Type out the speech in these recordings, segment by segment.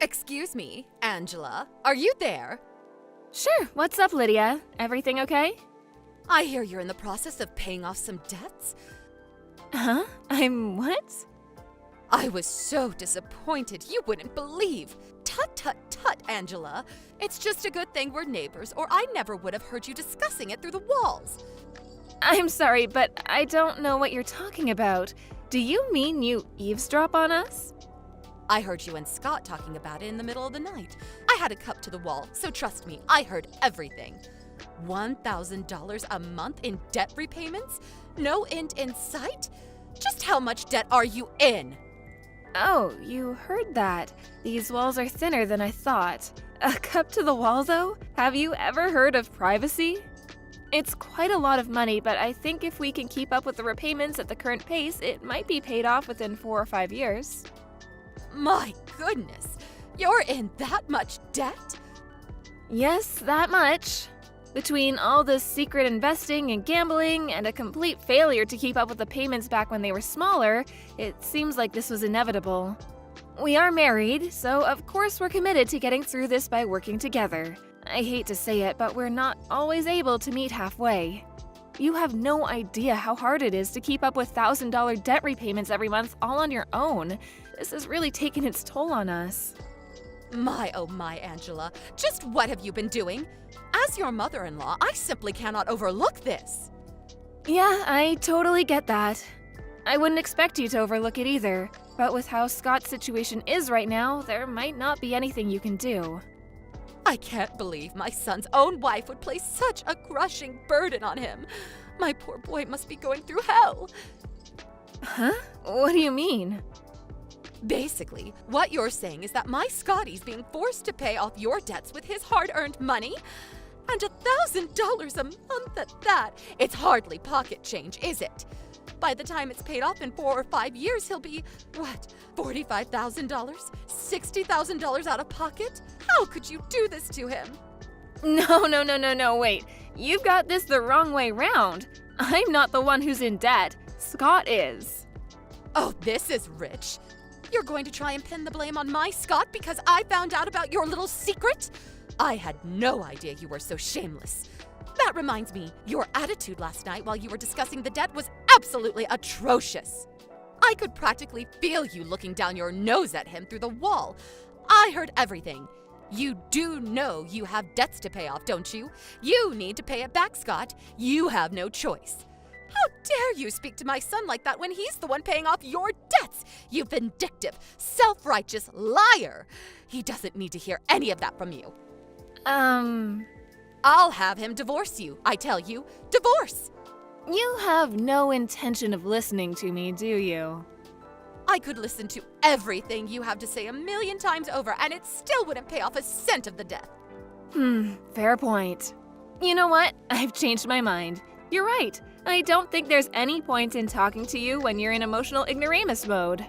Excuse me, Angela. Are you there? Sure, what's up, Lydia? Everything okay? I hear you're in the process of paying off some debts. Huh? I'm what? I was so disappointed you wouldn't believe. Tut, tut, tut, Angela. It's just a good thing we're neighbors, or I never would have heard you discussing it through the walls. I'm sorry, but I don't know what you're talking about. Do you mean you eavesdrop on us? I heard you and Scott talking about it in the middle of the night. I had a cup to the wall, so trust me, I heard everything. $1,000 a month in debt repayments? No end in sight? Just how much debt are you in? Oh, you heard that. These walls are thinner than I thought. A cup to the wall, though? Have you ever heard of privacy? It's quite a lot of money, but I think if we can keep up with the repayments at the current pace, it might be paid off within 4 or 5 years. My goodness, you're in that much debt? Yes, that much. Between all this secret investing and gambling and a complete failure to keep up with the payments back when they were smaller, it seems like this was inevitable. We are married, so of course we're committed to getting through this by working together. I hate to say it, but we're not always able to meet halfway. You have no idea how hard it is to keep up with $1,000 debt repayments every month all on your own. This has really taken its toll on us. My, oh my, Angela. Just what have you been doing? As your mother-in-law, I simply cannot overlook this. Yeah, I totally get that. I wouldn't expect you to overlook it either, but with how Scott's situation is right now, there might not be anything you can do. I can't believe my son's own wife would place such a crushing burden on him. My poor boy must be going through hell. Huh? What do you mean? Basically, what you're saying is that my Scotty's being forced to pay off your debts with his hard-earned money? And $1,000 a month at that? It's hardly pocket change, is it? By the time it's paid off in 4 or 5 years, he'll be, what, $45,000? $60,000 out of pocket? How could you do this to him? No, wait. You've got this the wrong way round. I'm not the one who's in debt. Scott is. Oh, this is rich. You're going to try and pin the blame on my Scott because I found out about your little secret? I had no idea you were so shameless. That reminds me, your attitude last night while you were discussing the debt was absolutely atrocious. I could practically feel you looking down your nose at him through the wall. I heard everything. You do know you have debts to pay off, don't you? You need to pay it back, Scott. You have no choice. How dare you speak to my son like that when he's the one paying off your debts? You vindictive, self-righteous liar. He doesn't need to hear any of that from you. I'll have him divorce you, I tell you. Divorce! You have no intention of listening to me, do you? I could listen to everything you have to say 1,000,000 times over, and it still wouldn't pay off a cent of the debt. Fair point. You know what? I've changed my mind. You're right. I don't think there's any point in talking to you when you're in emotional ignoramus mode.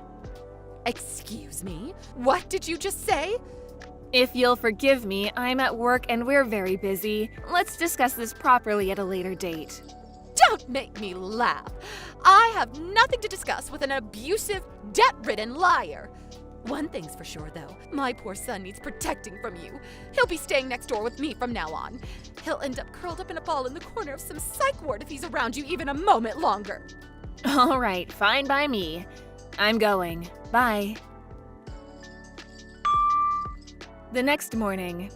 Excuse me? What did you just say? If you'll forgive me, I'm at work and we're very busy. Let's discuss this properly at a later date. Don't make me laugh. I have nothing to discuss with an abusive, debt-ridden liar. One thing's for sure, though. My poor son needs protecting from you. He'll be staying next door with me from now on. He'll end up curled up in a ball in the corner of some psych ward if he's around you even a moment longer. All right, fine by me. I'm going. Bye. The next morning.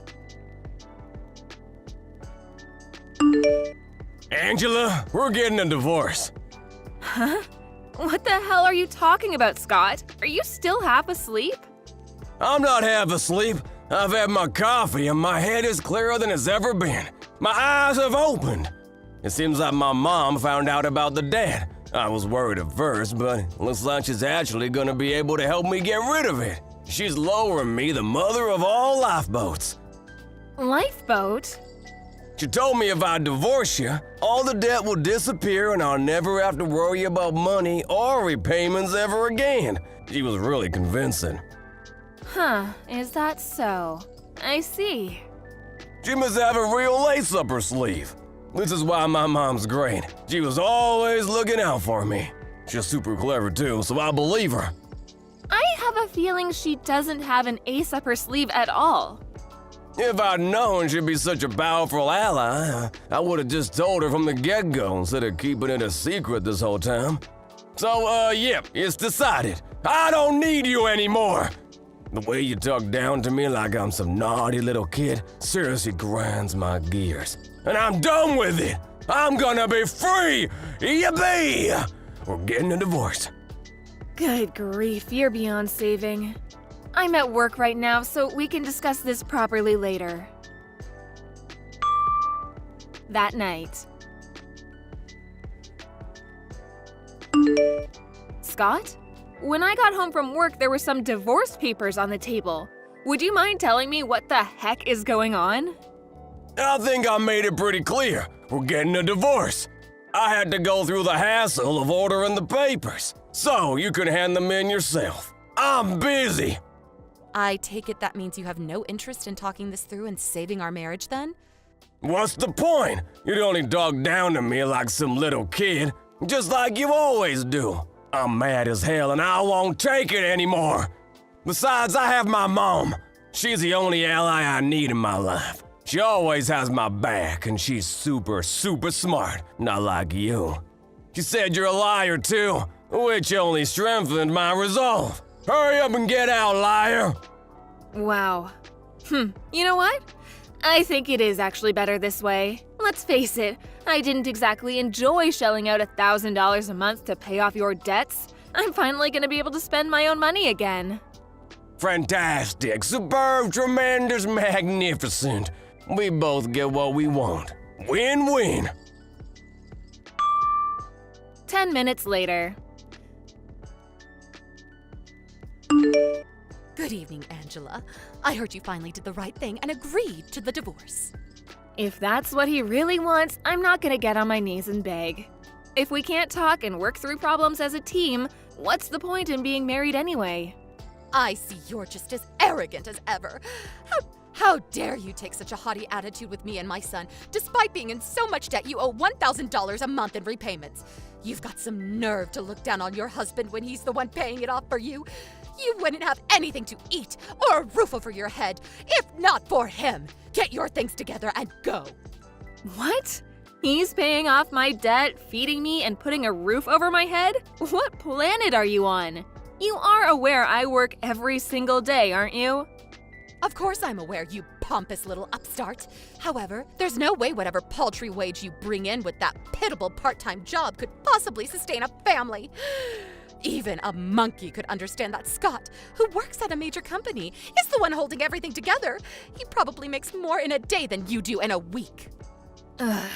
Angela, we're getting a divorce. Huh? What the hell are you talking about, Scott? Are you still half asleep? I'm not half asleep. I've had my coffee and my head is clearer than it's ever been. My eyes have opened. It seems like my mom found out about the debt. I was worried at first, but it looks like she's actually gonna be able to help me get rid of it. She's lowering me the mother of all lifeboats. Lifeboat? She told me if I divorce you, all the debt will disappear and I'll never have to worry about money or repayments ever again. She was really convincing. Huh, is that so? I see. She must have a real lace up her sleeve. This is why my mom's great. She was always looking out for me. She's super clever too, so I believe her. I have a feeling she doesn't have an ace up her sleeve at all. If I'd known she'd be such a powerful ally, I would have just told her from the get-go instead of keeping it a secret this whole time. So, yep, it's decided. I don't need you anymore. The way you talk down to me like I'm some naughty little kid seriously grinds my gears. And I'm done with it. I'm gonna be free. Yippee! We're getting a divorce. Good grief, you're beyond saving. I'm at work right now, so we can discuss this properly later. That night. Scott? When I got home from work, there were some divorce papers on the table. Would you mind telling me what the heck is going on? I think I made it pretty clear. We're getting a divorce. I had to go through the hassle of ordering the papers, so you can hand them in yourself. I'm busy. I take it that means you have no interest in talking this through and saving our marriage then? What's the point? You'd only talk down to me like some little kid, just like you always do. I'm mad as hell and I won't take it anymore. Besides, I have my mom. She's the only ally I need in my life. She always has my back and she's super smart, not like you. She said you're a liar too, which only strengthened my resolve. Hurry up and get out, liar! Wow. You know what? I think it is actually better this way. Let's face it, I didn't exactly enjoy shelling out $1,000 a month to pay off your debts. I'm finally gonna be able to spend my own money again. Fantastic, superb, tremendous, magnificent. We both get what we want. Win-win. 10 minutes later. Good evening, Angela. I heard you finally did the right thing and agreed to the divorce. If that's what he really wants, I'm not gonna get on my knees and beg. If we can't talk and work through problems as a team, what's the point in being married anyway? I see you're just as arrogant as ever. How dare you take such a haughty attitude with me and my son? Despite being in so much debt, you owe $1,000 a month in repayments. You've got some nerve to look down on your husband when he's the one paying it off for you. You wouldn't have anything to eat or a roof over your head if not for him. Get your things together and go. What? He's paying off my debt, feeding me, and putting a roof over my head? What planet are you on? You are aware I work every single day, aren't you? Of course I'm aware, you pompous little upstart. However, there's no way whatever paltry wage you bring in with that pitiable part-time job could possibly sustain a family. Even a monkey could understand that Scott, who works at a major company, is the one holding everything together. He probably makes more in a day than you do in a week. Ugh.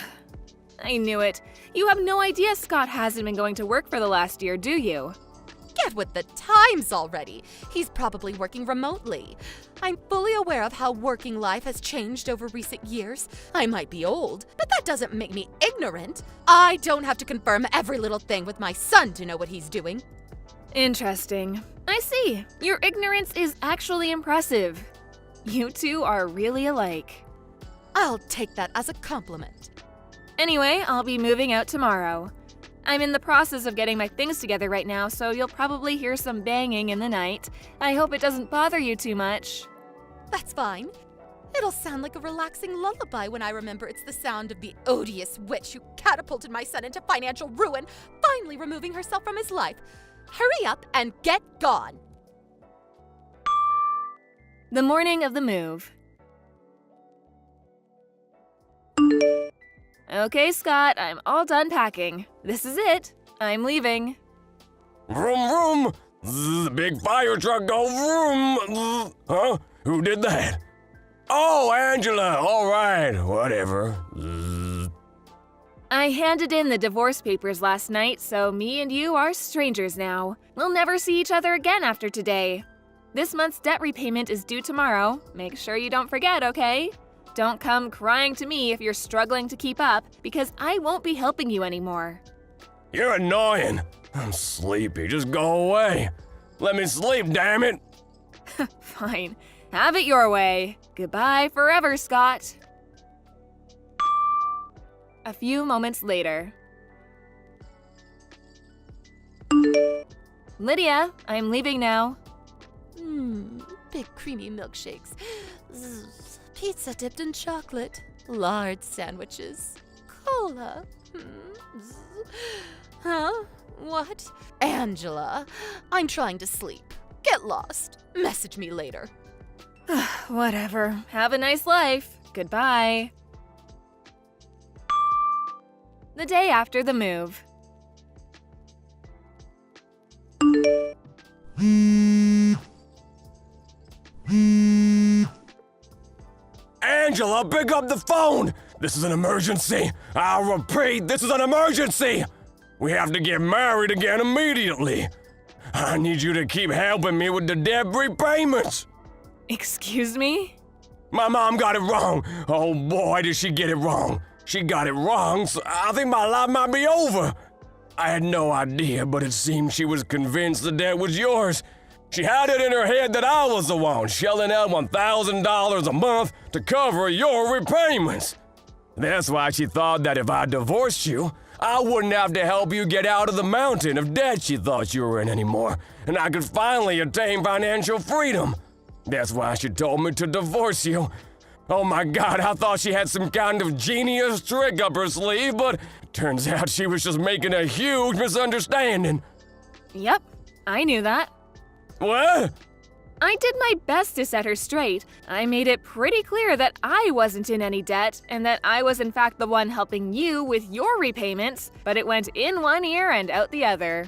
I knew it. You have no idea Scott hasn't been going to work for the last year, do you? Get with the times already. He's probably working remotely. I'm fully aware of how working life has changed over recent years. I might be old, but that doesn't make me ignorant. I don't have to confirm every little thing with my son to know what he's doing. Interesting. I see. Your ignorance is actually impressive. You two are really alike. I'll take that as a compliment. Anyway, I'll be moving out tomorrow. I'm in the process of getting my things together right now, so you'll probably hear some banging in the night. I hope it doesn't bother you too much. That's fine. It'll sound like a relaxing lullaby when I remember it's the sound of the odious witch who catapulted my son into financial ruin, finally removing herself from his life. Hurry up and get gone. The morning of the move. Okay, Scott, I'm all done packing. This is it. I'm leaving. Vroom, vroom. The big fire truck go vroom. Huh? Who did that? Oh, Angela. All right. Whatever. I handed in the divorce papers last night, so me and you are strangers now. We'll never see each other again after today. This month's debt repayment is due tomorrow. Make sure you don't forget, okay? Don't come crying to me if you're struggling to keep up, because I won't be helping you anymore. You're annoying. I'm sleepy. Just go away. Let me sleep, damn it. Fine. Have it your way. Goodbye forever, Scott. A few moments later. Lydia, I'm leaving now. Big creamy milkshakes. Pizza dipped in chocolate. Lard sandwiches. Cola. Huh? What? Angela, I'm trying to sleep. Get lost. Message me later. Whatever. Have a nice life. Goodbye. The day after the move. Angela, pick up the phone! This is an emergency! I'll repeat, this is an emergency! We have to get married again immediately! I need you to keep helping me with the debt repayments! Excuse me? My mom got it wrong! Oh boy, did she get it wrong! She got it wrong, so I think my life might be over! I had no idea, but it seemed she was convinced the debt was yours. She had it in her head that I was the one shelling out $1,000 a month to cover your repayments. That's why she thought that if I divorced you, I wouldn't have to help you get out of the mountain of debt she thought you were in anymore, and I could finally attain financial freedom. That's why she told me to divorce you. Oh my God, I thought she had some kind of genius trick up her sleeve, but turns out she was just making a huge misunderstanding. Yep, I knew that. What? I did my best to set her straight. I made it pretty clear that I wasn't in any debt and that I was in fact the one helping you with your repayments, but it went in one ear and out the other.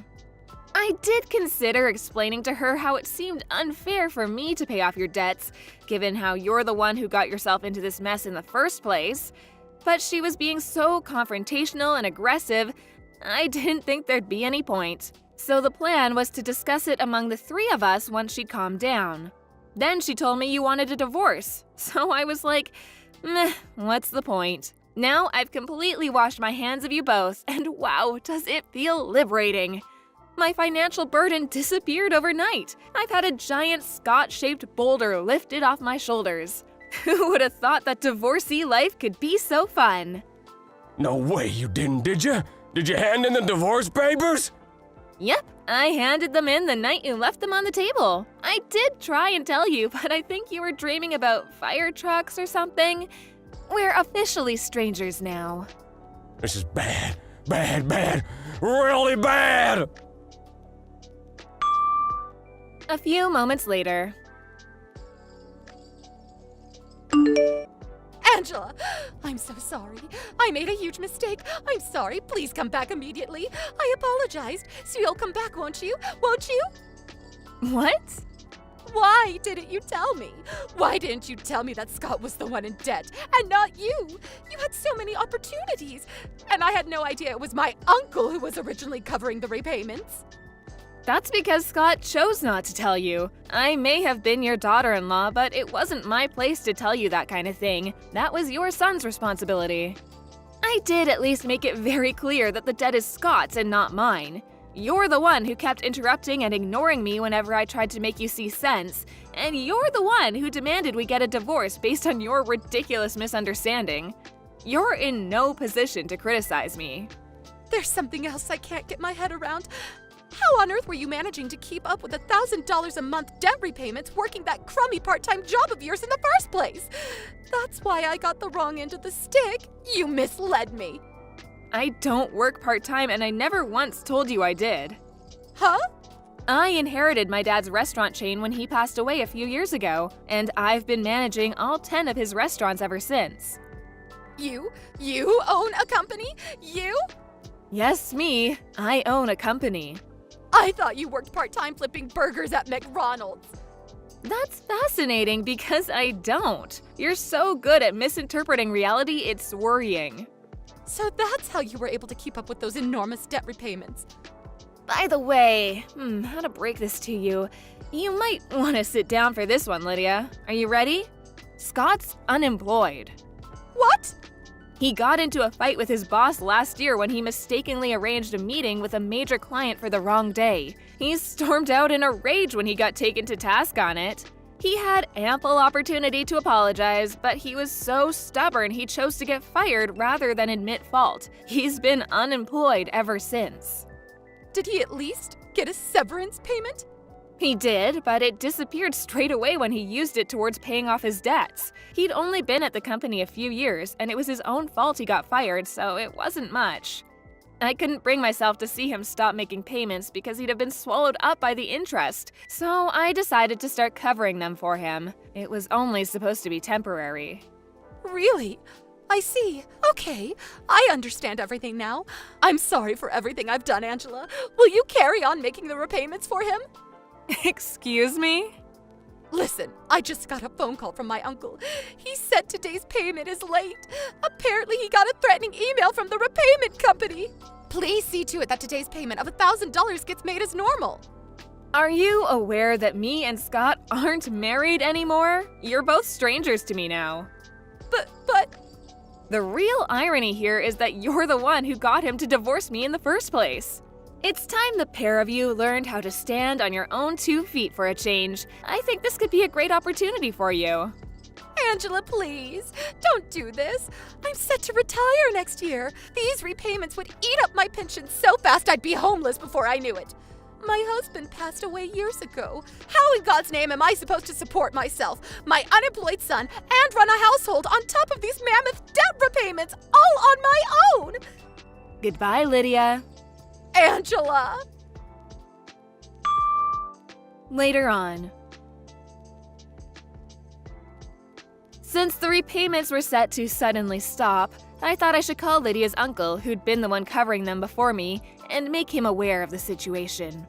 I did consider explaining to her how it seemed unfair for me to pay off your debts, given how you're the one who got yourself into this mess in the first place. But she was being so confrontational and aggressive, I didn't think there'd be any point. So the plan was to discuss it among the three of us once she calmed down. Then she told me you wanted a divorce, so I was like, meh, what's the point? Now I've completely washed my hands of you both, and wow, does it feel liberating. My financial burden disappeared overnight. I've had a giant Scott-shaped boulder lifted off my shoulders. Who would have thought that divorcee life could be so fun? No way you didn't, did you? Did you hand in the divorce papers? Yep, I handed them in the night you left them on the table. I did try and tell you, but I think you were dreaming about fire trucks or something. We're officially strangers now. This is bad, really bad! A few moments later. Angela, I'm so sorry. I made a huge mistake. I'm sorry. Please come back immediately. I apologized. So you'll come back, won't you? Won't you? What? Why didn't you tell me? Why didn't you tell me that Scott was the one in debt and not you? You had so many opportunities. And I had no idea it was my uncle who was originally covering the repayments. That's because Scott chose not to tell you. I may have been your daughter-in-law, but it wasn't my place to tell you that kind of thing. That was your son's responsibility. I did at least make it very clear that the debt is Scott's and not mine. You're the one who kept interrupting and ignoring me whenever I tried to make you see sense, and you're the one who demanded we get a divorce based on your ridiculous misunderstanding. You're in no position to criticize me. There's something else I can't get my head around. How on earth were you managing to keep up with $1,000 a month debt repayments working that crummy part-time job of yours in the first place? That's why I got the wrong end of the stick. You misled me. I don't work part-time and I never once told you I did. Huh? I inherited my dad's restaurant chain when he passed away a few years ago, and I've been managing all 10 of his restaurants ever since. You own a company? You? Yes, me. I own a company. I thought you worked part-time flipping burgers at McDonald's. That's fascinating because I don't. You're so good at misinterpreting reality, it's worrying. So that's how you were able to keep up with those enormous debt repayments. By the way, how to break this to you? You might want to sit down for this one, Lydia. Are you ready? Scott's unemployed. What? He got into a fight with his boss last year when he mistakenly arranged a meeting with a major client for the wrong day. He stormed out in a rage when he got taken to task on it. He had ample opportunity to apologize, but he was so stubborn he chose to get fired rather than admit fault. He's been unemployed ever since. Did he at least get a severance payment? He did, but it disappeared straight away when he used it towards paying off his debts. He'd only been at the company a few years, and it was his own fault he got fired, so it wasn't much. I couldn't bring myself to see him stop making payments because he'd have been swallowed up by the interest, so I decided to start covering them for him. It was only supposed to be temporary. Really? I see. Okay, I understand everything now. I'm sorry for everything I've done, Angela. Will you carry on making the repayments for him? Excuse me? Listen, I just got a phone call from my uncle. He said today's payment is late. Apparently he got a threatening email from the repayment company. Please see to it that today's payment of $1,000 gets made as normal. Are you aware that me and Scott aren't married anymore? You're both strangers to me now. But... The real irony here is that you're the one who got him to divorce me in the first place. It's time the pair of you learned how to stand on your own 2 feet for a change. I think this could be a great opportunity for you. Angela, please, don't do this. I'm set to retire next year. These repayments would eat up my pension so fast I'd be homeless before I knew it. My husband passed away years ago. How in God's name am I supposed to support myself, my unemployed son, and run a household on top of these mammoth debt repayments all on my own? Goodbye, Lydia. Angela! Later on. Since the repayments were set to suddenly stop, I thought I should call Lydia's uncle, who'd been the one covering them before me, and make him aware of the situation.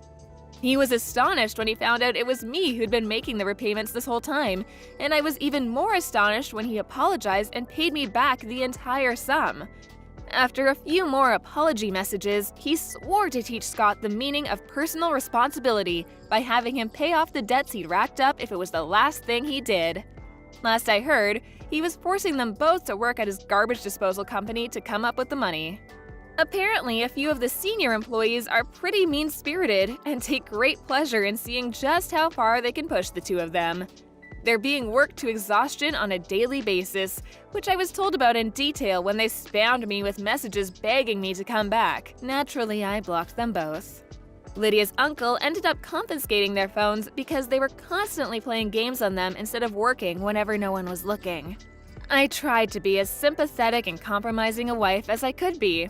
He was astonished when he found out it was me who'd been making the repayments this whole time, and I was even more astonished when he apologized and paid me back the entire sum. After a few more apology messages, he swore to teach Scott the meaning of personal responsibility by having him pay off the debts he'd racked up if it was the last thing he did. Last I heard, he was forcing them both to work at his garbage disposal company to come up with the money. Apparently, a few of the senior employees are pretty mean-spirited and take great pleasure in seeing just how far they can push the two of them. They're being worked to exhaustion on a daily basis, which I was told about in detail when they spammed me with messages begging me to come back. Naturally, I blocked them both. Lydia's uncle ended up confiscating their phones because they were constantly playing games on them instead of working whenever no one was looking. I tried to be as sympathetic and compromising a wife as I could be,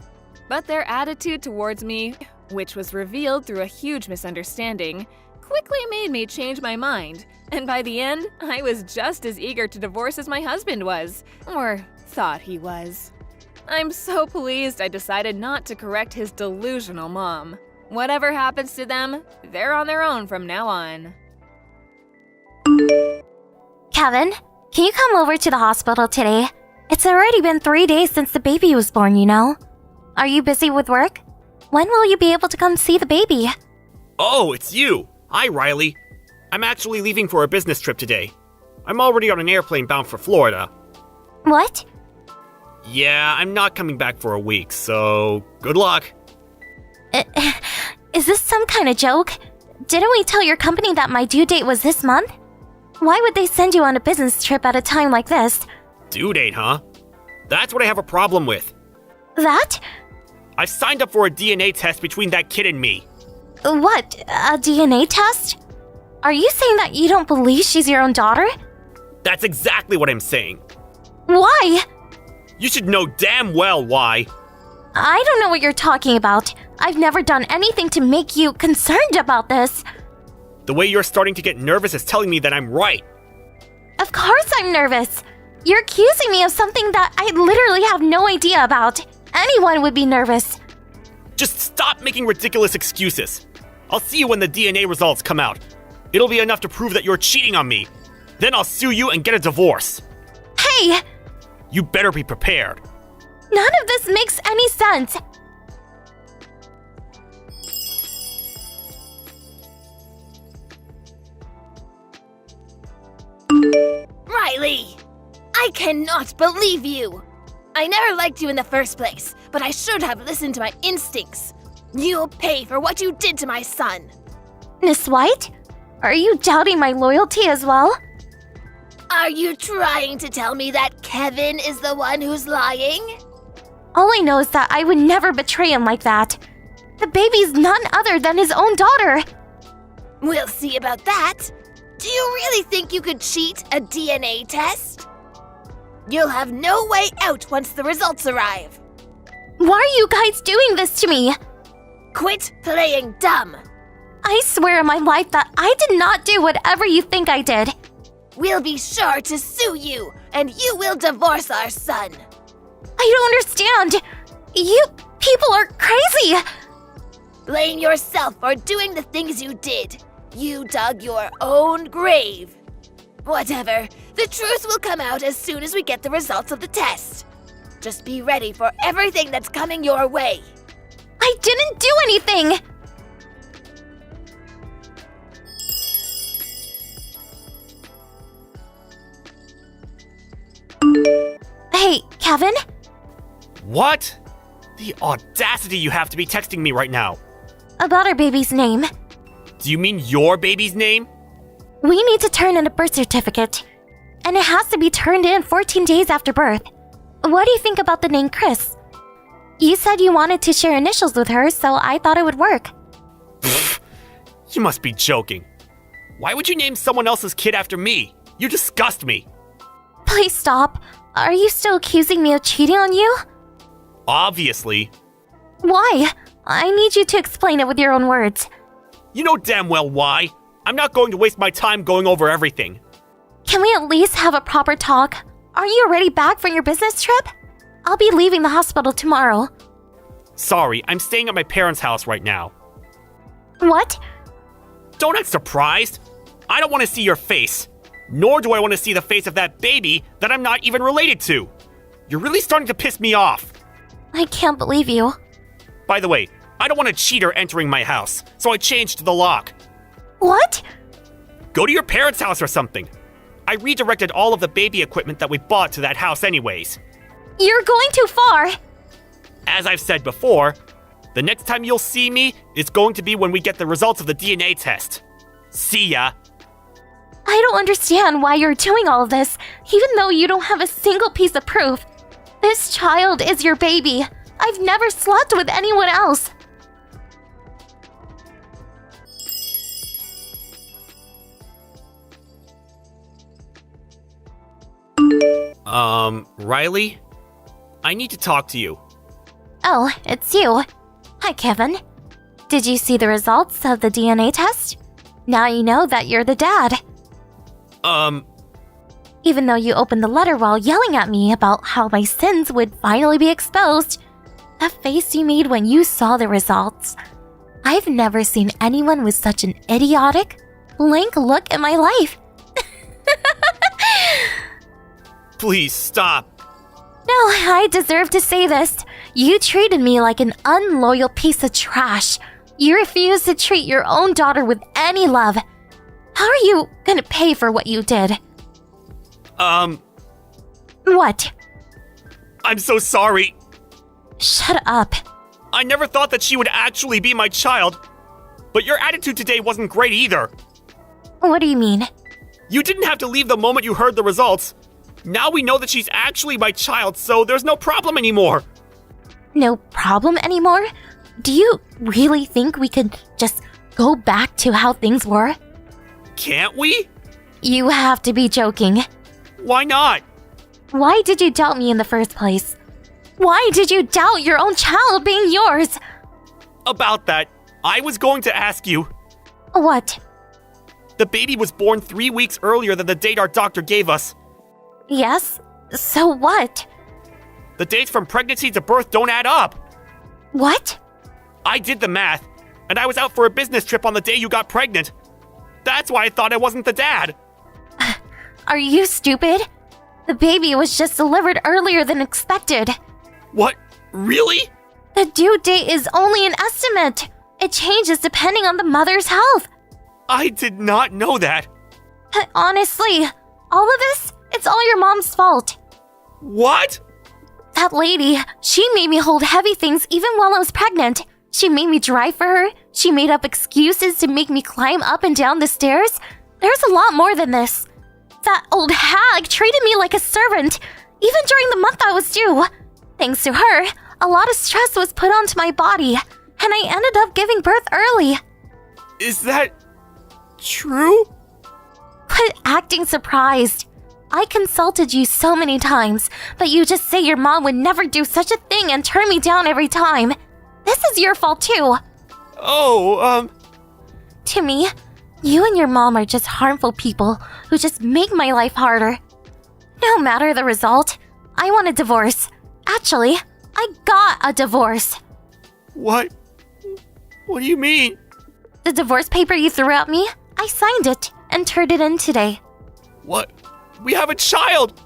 but their attitude towards me, which was revealed through a huge misunderstanding, quickly made me change my mind, and by the end, I was just as eager to divorce as my husband was, or thought he was. I'm so pleased I decided not to correct his delusional mom. Whatever happens to them, they're on their own from now on. Kevin, can you come over to the hospital today? It's already been 3 days since the baby was born, you know. Are you busy with work? When will you be able to come see the baby? Oh, it's you! Hi, Riley. I'm actually leaving for a business trip today. I'm already on an airplane bound for Florida. What? Yeah, I'm not coming back for a week, so good luck. Is this some kind of joke? Didn't we tell your company that my due date was this month? Why would they send you on a business trip at a time like this? Due date, huh? That's what I have a problem with. That? I signed up for a DNA test between that kid and me. What? A DNA test? Are you saying that you don't believe she's your own daughter? That's exactly what I'm saying. Why? You should know damn well why. I don't know what you're talking about. I've never done anything to make you concerned about this. The way you're starting to get nervous is telling me that I'm right. Of course I'm nervous. You're accusing me of something that I literally have no idea about. Anyone would be nervous. Just stop making ridiculous excuses. I'll see you when the DNA results come out. It'll be enough to prove that you're cheating on me. Then I'll sue you and get a divorce. Hey! You better be prepared. None of this makes any sense. Riley! I cannot believe you! I never liked you in the first place, but I should have listened to my instincts. You'll pay for what you did to my son. Miss White? Are you doubting my loyalty as well? Are you trying to tell me that Kevin is the one who's lying? All I know is that I would never betray him like that. The baby's none other than his own daughter. We'll see about that. Do you really think you could cheat a DNA test? You'll have no way out once the results arrive. Why are you guys doing this to me? Quit playing dumb. I swear on my life that I did not do whatever you think I did. We'll be sure to sue you, and you will divorce our son. I don't understand. You people are crazy. Blame yourself for doing the things you did. You dug your own grave. Whatever, the truth will come out as soon as we get the results of the test. Just be ready for everything that's coming your way. I didn't do anything. Hey, Kevin? What? The audacity you have to be texting me right now. About our baby's name. Do you mean your baby's name? We need to turn in a birth certificate. And it has to be turned in 14 days after birth. What do you think about the name Chris? You said you wanted to share initials with her, so I thought it would work. You must be joking. Why would you name someone else's kid after me? You disgust me. Please stop. Are you still accusing me of cheating on you? Obviously. Why? I need you to explain it with your own words. You know damn well why. I'm not going to waste my time going over everything. Can we at least have a proper talk? Aren't you already back from your business trip? I'll be leaving the hospital tomorrow. Sorry, I'm staying at my parents' house right now. What? Don't act surprised. I don't want to see your face. Nor do I want to see the face of that baby that I'm not even related to. You're really starting to piss me off. I can't believe you. By the way, I don't want a cheater entering my house, so I changed the lock. What? Go to your parents' house or something. I redirected all of the baby equipment that we bought to that house anyways. You're going too far. As I've said before, the next time you'll see me is going to be when we get the results of the DNA test. See ya. I don't understand why you're doing all of this, even though you don't have a single piece of proof. This child is your baby. I've never slept with anyone else. Riley? I need to talk to you. Oh, it's you. Hi, Kevin. Did you see the results of the DNA test? Now you know that you're the dad. Even though you opened the letter while yelling at me about how my sins would finally be exposed, the face you made when you saw the results. I've never seen anyone with such an idiotic, blank look in my life. Please stop. No, I deserve to say this. You treated me like an unloyal piece of trash. You refused to treat your own daughter with any love. How are you gonna pay for what you did? What? I'm so sorry. Shut up. I never thought that she would actually be my child. But your attitude today wasn't great either. What do you mean? You didn't have to leave the moment you heard the results. Now we know that she's actually my child, so there's no problem anymore. No problem anymore? Do you really think we could just go back to how things were? Can't we? You have to be joking. Why not? Why did you doubt me in the first place? Why did you doubt your own child being yours? About that, I was going to ask you. What? The baby was born 3 weeks earlier than the date our doctor gave us. Yes? So what? The dates from pregnancy to birth don't add up. What? I did the math, and I was out for a business trip on the day you got pregnant. That's why I thought I wasn't the dad. Are you stupid? The baby was just delivered earlier than expected. What? Really? The due date is only an estimate. It changes depending on the mother's health. I did not know that. Honestly, all of this, it's all your mom's fault. What? That lady, she made me hold heavy things even while I was pregnant. She made me drive for her. She made up excuses to make me climb up and down the stairs. There's a lot more than this. That old hag treated me like a servant, even during the month I was due. Thanks to her, a lot of stress was put onto my body, and I ended up giving birth early. Is that true? Quit acting surprised. I consulted you so many times, but you just say your mom would never do such a thing and turn me down every time. This is your fault too. Oh, To me, you and your mom are just harmful people who just make my life harder. No matter the result, I want a divorce. Actually, I got a divorce. what? What do you mean? The divorce paper you threw at me, I signed it and turned it in today. What? We have a child!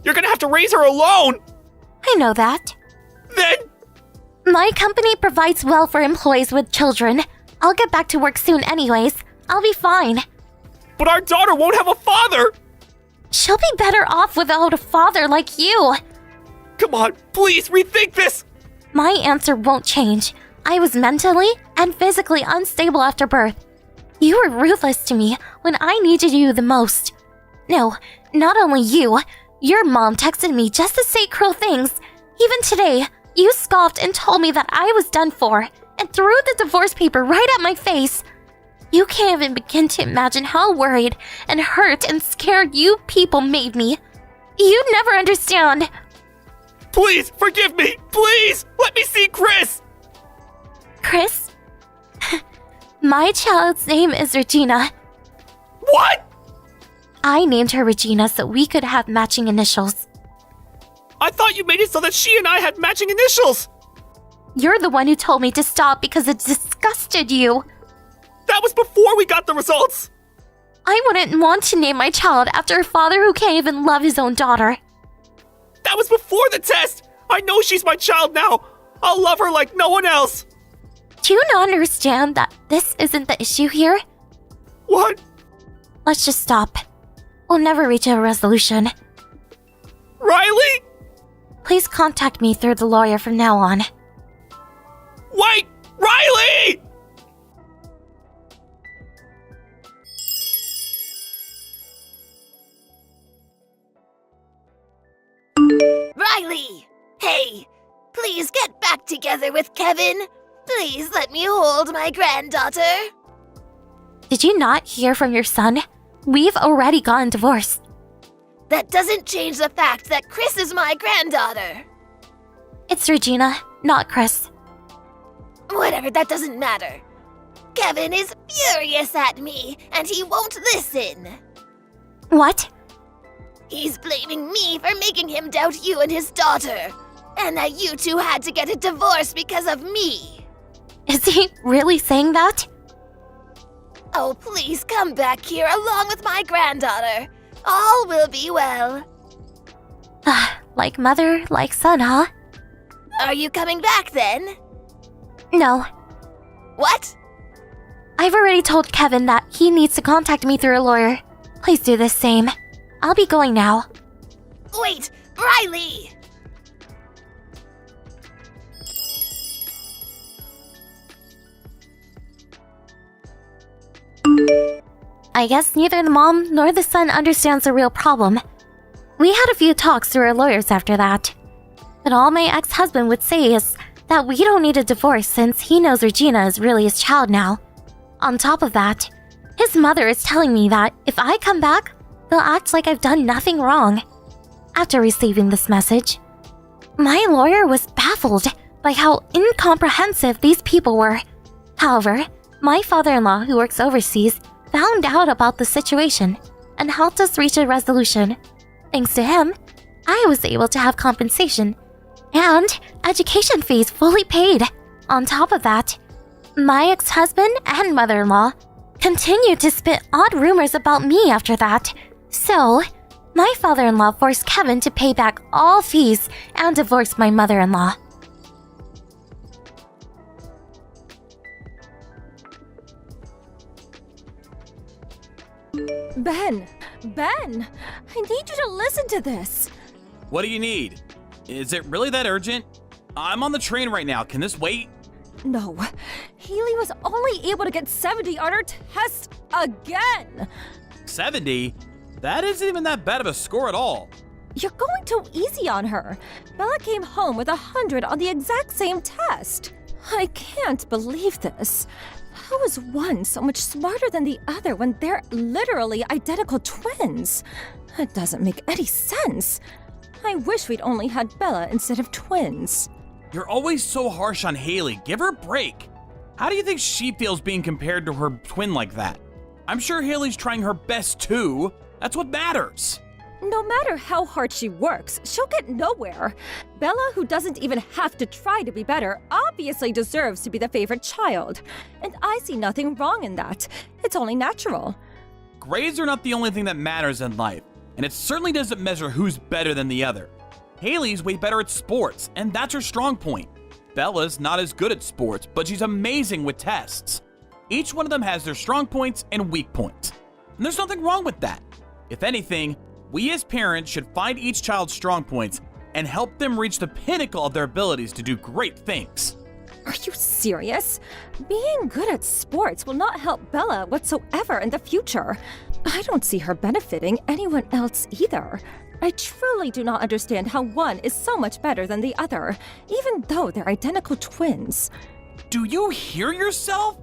You're gonna have to raise her alone! I know that. Then, My company provides well for employees with children. I'll get back to work soon anyways. I'll be fine. but our daughter won't have a father! She'll be better off without a father like you. Come on, please rethink this! My answer won't change. I was mentally and physically unstable after birth. You were ruthless to me when I needed you the most. No, not only you. Your mom texted me just to say cruel things. Even today, you scoffed and told me that I was done for and threw the divorce paper right at my face. You can't even begin to imagine how worried and hurt and scared you people made me. You'd never understand. Please, forgive me! Please! Let me see Chris! Chris? My child's name is Regina. What? I named her Regina so we could have matching initials. I thought you made it so that she and I had matching initials! You're the one who told me to stop because it disgusted you. That was before we got the results! I wouldn't want to name my child after a father who can't even love his own daughter. That was before the test! I know she's my child now! I'll love her like no one else! Do you not understand that this isn't the issue here? What? Let's just stop. We'll never reach a resolution. Riley? Please contact me through the lawyer from now on. Wait! Riley! Riley! Hey, please get back together with Kevin. Please let me hold my granddaughter. Did you not hear from your son? We've already gotten divorced. That doesn't change the fact that Chris is my granddaughter. It's Regina, not Chris. Whatever, that doesn't matter. Kevin is furious at me, and he won't listen. What? He's blaming me for making him doubt you and his daughter, and that you two had to get a divorce because of me. Is he really saying that? Oh, please come back here along with my granddaughter. All will be well. Like mother, like son, huh? Are you coming back then? No. What? I've already told Kevin that he needs to contact me through a lawyer. Please do the same. I'll be going now. Wait, Riley! I guess neither the mom nor the son understands the real problem. We had a few talks through our lawyers after that. But all my ex-husband would say is that we don't need a divorce since he knows Regina is really his child now. On top of that, his mother is telling me that if I come back, they'll act like I've done nothing wrong. After receiving this message, my lawyer was baffled by how incomprehensive these people were. However, my father-in-law, who works overseas, found out about the situation and helped us reach a resolution. Thanks to him, I was able to have compensation and education fees fully paid. On top of that, my ex-husband and mother-in-law continued to spit odd rumors about me after that. So, my father-in-law forced Kevin to pay back all fees and divorce my mother-in-law. Ben! I need you to listen to this. What do you need? Is it really that urgent? I'm on the train right now. Can this wait? No, Haley was only able to get 70 on her test again. 70? That isn't even that bad of a score at all. You're going too easy on her. Bella came home with 100 on the exact same test. I can't believe this. How is one so much smarter than the other when they're literally identical twins? It doesn't make any sense. I wish we'd only had Bella instead of twins. You're always so harsh on Haley. Give her a break. How do you think she feels being compared to her twin like that? I'm sure Haley's trying her best too. That's what matters. No matter how hard she works, she'll get nowhere. Bella, who doesn't even have to try to be better, obviously deserves to be the favorite child. And I see nothing wrong in that. It's only natural. Grades are not the only thing that matters in life, and it certainly doesn't measure who's better than the other. Haley's way better at sports, and that's her strong point. Bella's not as good at sports, but she's amazing with tests. Each one of them has their strong points and weak points. And there's nothing wrong with that. If anything, we as parents should find each child's strong points and help them reach the pinnacle of their abilities to do great things. Are you serious? Being good at sports will not help Bella whatsoever in the future. I don't see her benefiting anyone else either. I truly do not understand how one is so much better than the other, even though they're identical twins. Do you hear yourself?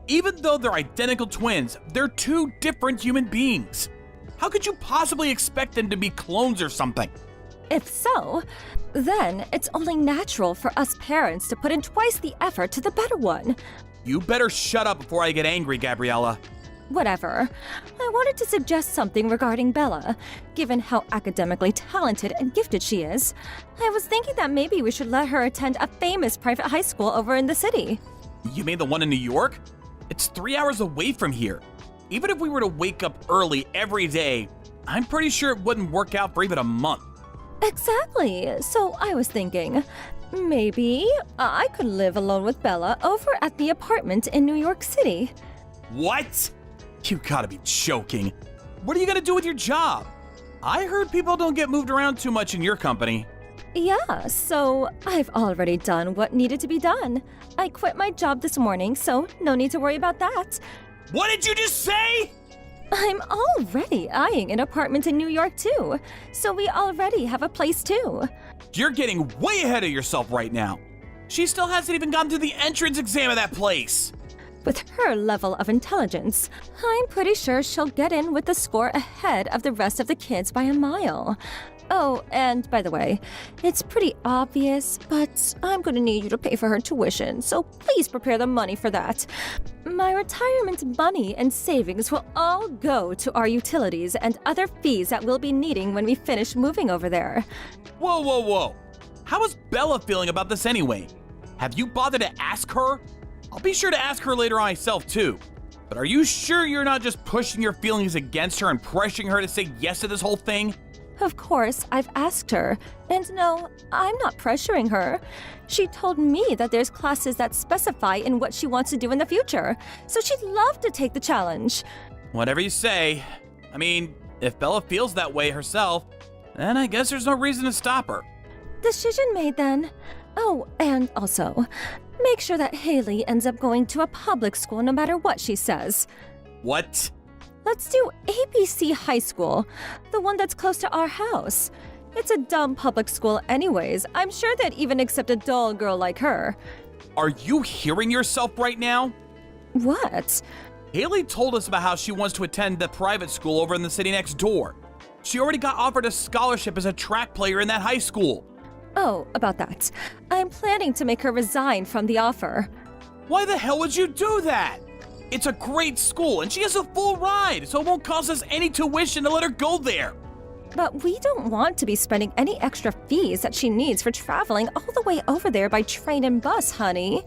Even though they're identical twins, they're two different human beings. How could you possibly expect them to be clones or something? If so, then it's only natural for us parents to put in twice the effort to the better one. You better shut up before I get angry, Gabriella. Whatever. I wanted to suggest something regarding Bella. Given how academically talented and gifted she is, I was thinking that maybe we should let her attend a famous private high school over in the city. You mean the one in New York? It's 3 hours away from here. Even if we were to wake up early every day, I'm pretty sure it wouldn't work out for even a month. Exactly. So I was thinking, maybe I could live alone with Bella over at the apartment in New York City. What? You gotta be joking. What are you gonna do with your job? I heard people don't get moved around too much in your company. Yeah, so I've already done what needed to be done. I quit my job this morning, so no need to worry about that. What did you just say? I'm already eyeing an apartment in New York too, so we already have a place too. You're getting way ahead of yourself right now. She still hasn't even gotten to the entrance exam of that place. With her level of intelligence, I'm pretty sure she'll get in with the score ahead of the rest of the kids by a mile. Oh, and by the way, it's pretty obvious, but I'm gonna need you to pay for her tuition, so please prepare the money for that. My retirement money and savings will all go to our utilities and other fees that we'll be needing when we finish moving over there. Whoa, whoa, whoa. How is Bella feeling about this anyway? Have you bothered to ask her? I'll be sure to ask her later on myself too. But are you sure you're not just pushing your feelings against her and pressuring her to say yes to this whole thing? Of course, I've asked her. And no, I'm not pressuring her. She told me that there's classes that specify in what she wants to do in the future, so she'd love to take the challenge. Whatever you say. I mean, if Bella feels that way herself, then I guess there's no reason to stop her. Decision made then. Oh, and also, make sure that Haley ends up going to a public school no matter what she says. What? Let's do ABC High School, the one that's close to our house. It's a dumb public school anyways. I'm sure they'd even accept a dull girl like her. Are you hearing yourself right now? What? Haley told us about how she wants to attend the private school over in the city next door. She already got offered a scholarship as a track player in that high school. Oh, about that. I'm planning to make her resign from the offer. Why the hell would you do that? It's a great school and she has a full ride, so it won't cost us any tuition to let her go there. But we don't want to be spending any extra fees that she needs for traveling all the way over there by train and bus, honey.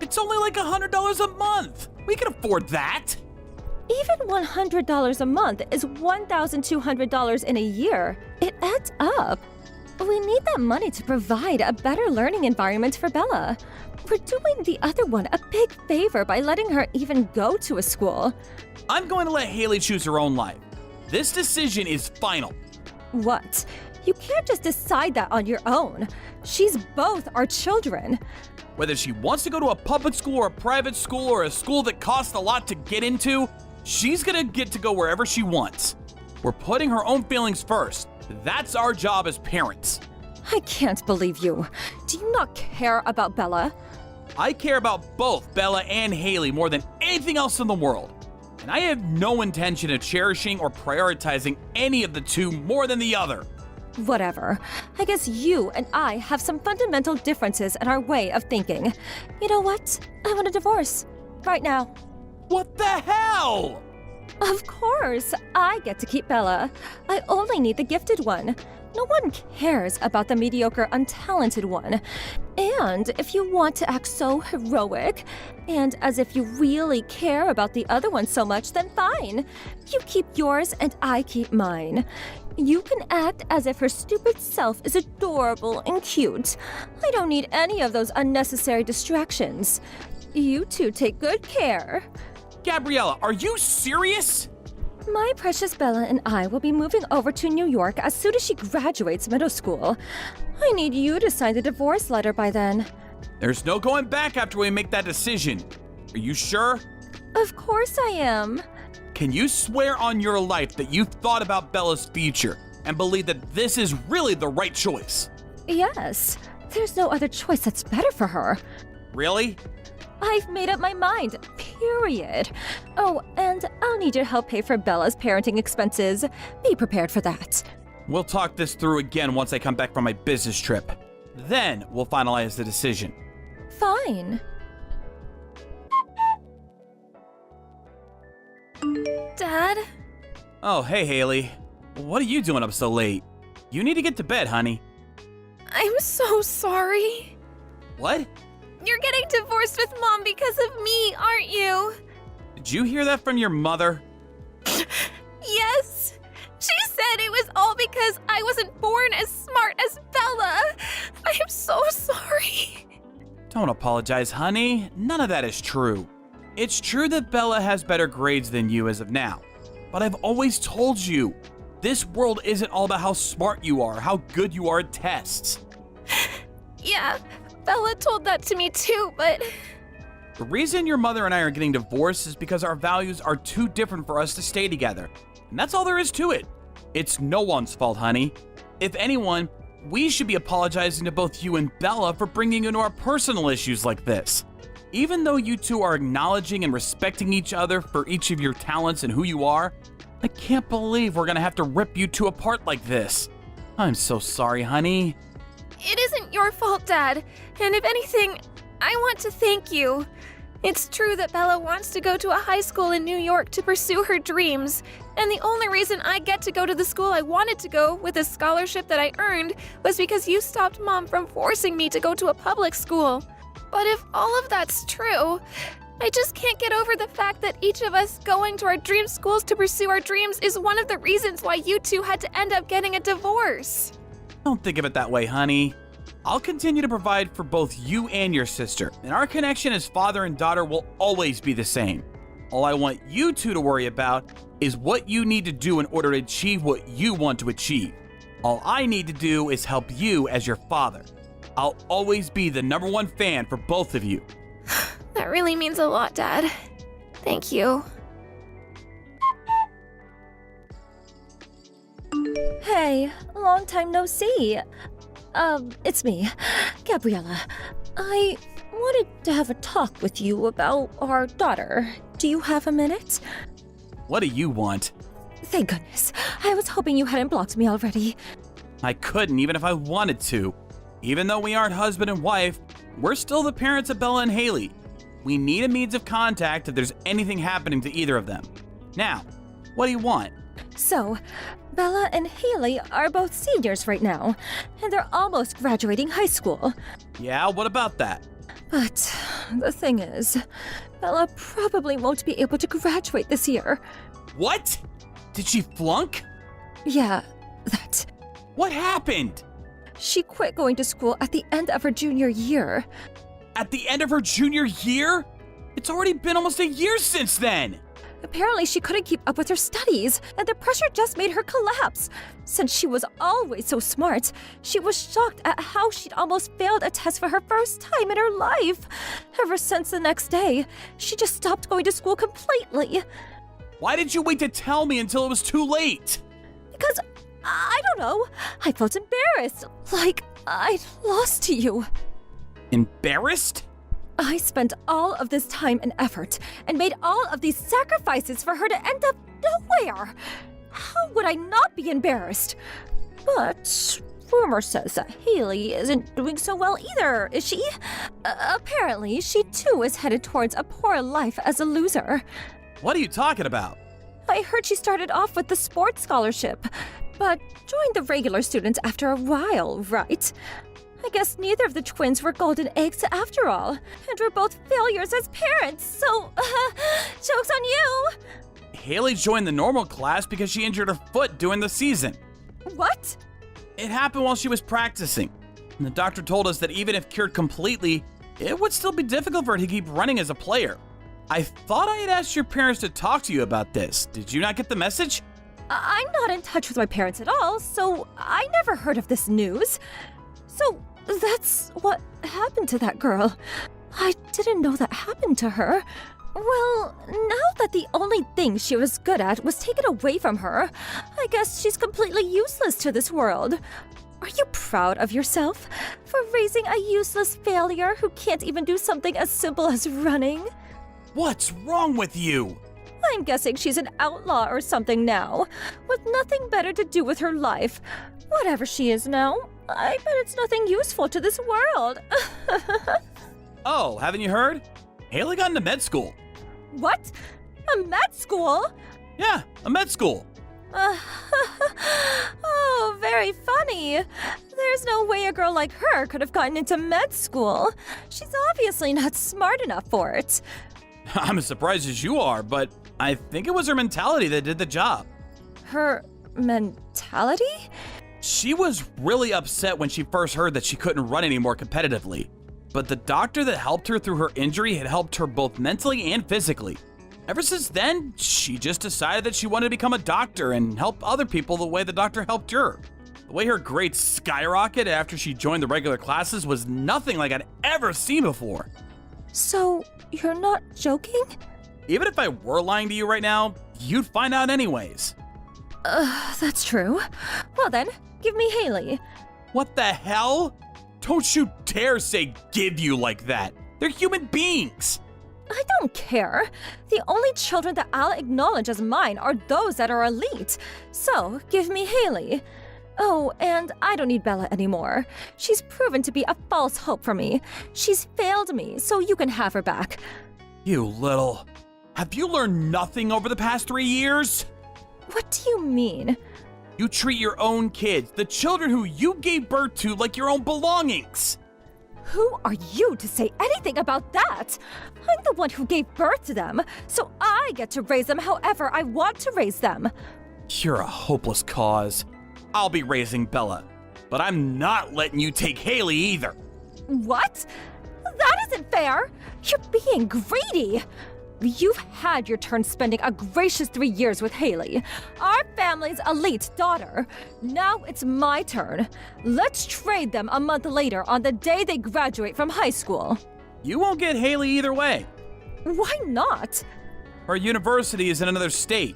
It's only like $100 a month. We can afford that. Even $100 a month is $1,200 in a year. It adds up. We need that money to provide a better learning environment for Bella. We're doing the other one a big favor by letting her even go to a school. I'm going to let Haley choose her own life. This decision is final. What? You can't just decide that on your own. She's both our children. Whether she wants to go to a public school or a private school or a school that costs a lot to get into, she's gonna get to go wherever she wants. We're putting her own feelings first. That's our job as parents. I can't believe you. Do you not care about Bella? I care about both Bella and Haley more than anything else in the world. And I have no intention of cherishing or prioritizing any of the two more than the other. Whatever. I guess you and I have some fundamental differences in our way of thinking. You know what? I want a divorce. Right now. What the hell? Of course, I get to keep Bella. I only need the gifted one. No one cares about the mediocre, untalented one. And if you want to act so heroic, and as if you really care about the other one so much, then fine. You keep yours and I keep mine. You can act as if her stupid self is adorable and cute. I don't need any of those unnecessary distractions. You two take good care. Gabriella, are you serious? My precious Bella and I will be moving over to New York as soon as she graduates middle school. I need you to sign the divorce letter by then. There's no going back after we make that decision. Are you sure? Of course I am. Can you swear on your life that you've thought about Bella's future and believe that this is really the right choice? Yes. There's no other choice that's better for her. Really? I've made up my mind, period. Oh, and I'll need your help pay for Bella's parenting expenses. Be prepared for that. We'll talk this through again once I come back from my business trip. Then we'll finalize the decision. Fine. Dad? Oh, hey, Haley. What are you doing up so late? You need to get to bed, honey. I'm so sorry. What? You're getting divorced with Mom because of me, aren't you? Did you hear that from your mother? Yes. She said it was all because I wasn't born as smart as Bella. I am so sorry. Don't apologize, honey. None of that is true. It's true that Bella has better grades than you as of now. But I've always told you, this world isn't all about how smart you are, how good you are at tests. Yeah, Bella told that to me too, but... The reason your mother and I are getting divorced is because our values are too different for us to stay together. And that's all there is to it. It's no one's fault, honey. If anyone, we should be apologizing to both you and Bella for bringing into our personal issues like this. Even though you two are acknowledging and respecting each other for each of your talents and who you are, I can't believe we're gonna have to rip you two apart like this. I'm so sorry, honey. It isn't your fault, Dad. And if anything, I want to thank you. It's true that Bella wants to go to a high school in New York to pursue her dreams. And the only reason I get to go to the school I wanted to go with a scholarship that I earned was because you stopped Mom from forcing me to go to a public school. But if all of that's true, I just can't get over the fact that each of us going to our dream schools to pursue our dreams is one of the reasons why you two had to end up getting a divorce. Don't think of it that way, honey. I'll continue to provide for both you and your sister, and our connection as father and daughter will always be the same. All I want you two to worry about is what you need to do in order to achieve what you want to achieve. All I need to do is help you as your father. I'll always be the #1 fan for both of you. That really means a lot, Dad. Thank you. Hey, long time no see. It's me, Gabriella. I wanted to have a talk with you about our daughter. Do you have a minute? What do you want? Thank goodness. I was hoping you hadn't blocked me already. I couldn't even if I wanted to. Even though we aren't husband and wife, we're still the parents of Bella and Haley. We need a means of contact if there's anything happening to either of them. Now, what do you want? So, Bella and Haley are both seniors right now, and they're almost graduating high school. Yeah, what about that? But the thing is, Bella probably won't be able to graduate this year. What? Did she flunk? Yeah, that. What happened? She quit going to school at the end of her junior year. At the end of her junior year? It's already been almost a year since then! Apparently, she couldn't keep up with her studies, and the pressure just made her collapse. Since she was always so smart, she was shocked at how she'd almost failed a test for her first time in her life. Ever since the next day, she just stopped going to school completely. Why did you wait to tell me until it was too late? Because, I don't know, I felt embarrassed, like I'd lost to you. Embarrassed? I spent all of this time and effort and made all of these sacrifices for her to end up nowhere. How would I not be embarrassed? But rumor says that Haley isn't doing so well either, is she? Apparently, she too is headed towards a poor life as a loser. What are you talking about? I heard she started off with the sports scholarship, but joined the regular students after a while, right? I guess neither of the twins were golden eggs after all, and we're both failures as parents, so, joke's on you! Haley joined the normal class because she injured her foot during the season. What? It happened while she was practicing, and the doctor told us that even if cured completely, it would still be difficult for her to keep running as a player. I thought I had asked your parents to talk to you about this. Did you not get the message? I'm not in touch with my parents at all, so I never heard of this news. So that's what happened to that girl. I didn't know that happened to her. Well, now that the only thing she was good at was taken away from her, I guess she's completely useless to this world. Are you proud of yourself for raising a useless failure who can't even do something as simple as running? What's wrong with you? I'm guessing she's an outlaw or something now, with nothing better to do with her life. Whatever she is now, I bet it's nothing useful to this world. Oh, haven't you heard? Haley got into med school. What? A med school? Yeah, a med school. Oh, very funny. There's no way a girl like her could have gotten into med school. She's obviously not smart enough for it. I'm as surprised as you are, but I think it was her mentality that did the job. Her mentality? She was really upset when she first heard that she couldn't run anymore competitively. But the doctor that helped her through her injury had helped her both mentally and physically. Ever since then, she just decided that she wanted to become a doctor and help other people the way the doctor helped her. The way her grades skyrocketed after she joined the regular classes was nothing like I'd ever seen before. So, you're not joking? Even if I were lying to you right now, you'd find out anyways. That's true. Well then, give me Haley. What the hell? Don't you dare say give you like that. They're human beings. I don't care. The only children that I'll acknowledge as mine are those that are elite. So, give me Haley. Oh, and I don't need Bella anymore. She's proven to be a false hope for me. She's failed me, so you can have her back. You little... Have you learned nothing over the past 3 years? What do you mean? You treat your own kids, the children who you gave birth to, like your own belongings. Who are you to say anything about that? I'm the one who gave birth to them, so I get to raise them however I want to raise them. You're a hopeless cause. I'll be raising Bella, but I'm not letting you take Haley either. What? That isn't fair. You're being greedy. You've had your turn spending a gracious 3 years with Haley, our family's elite daughter. Now it's my turn. Let's trade them a month later on the day they graduate from high school. You won't get Haley either way. Why not? Her university is in another state.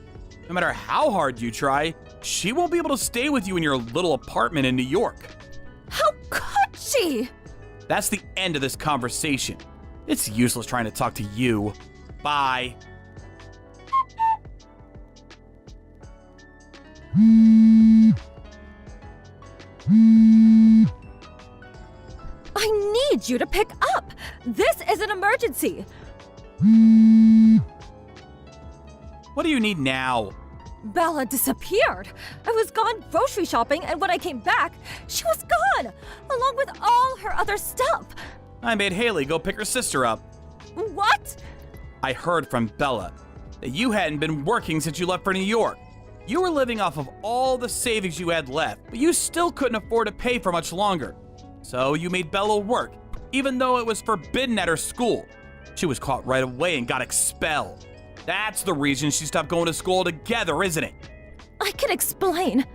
No matter how hard you try, she won't be able to stay with you in your little apartment in New York. How could she? That's the end of this conversation. It's useless trying to talk to you. Bye. I need you to pick up. This is an emergency. What do you need now? Bella disappeared. I was gone grocery shopping, and when I came back, she was gone, along with all her other stuff. I made Haley go pick her sister up. What? I heard from Bella that you hadn't been working since you left for New York. You were living off of all the savings you had left, but you still couldn't afford to pay for much longer. So you made Bella work, even though it was forbidden at her school. She was caught right away and got expelled. That's the reason she stopped going to school altogether, isn't it? I can explain.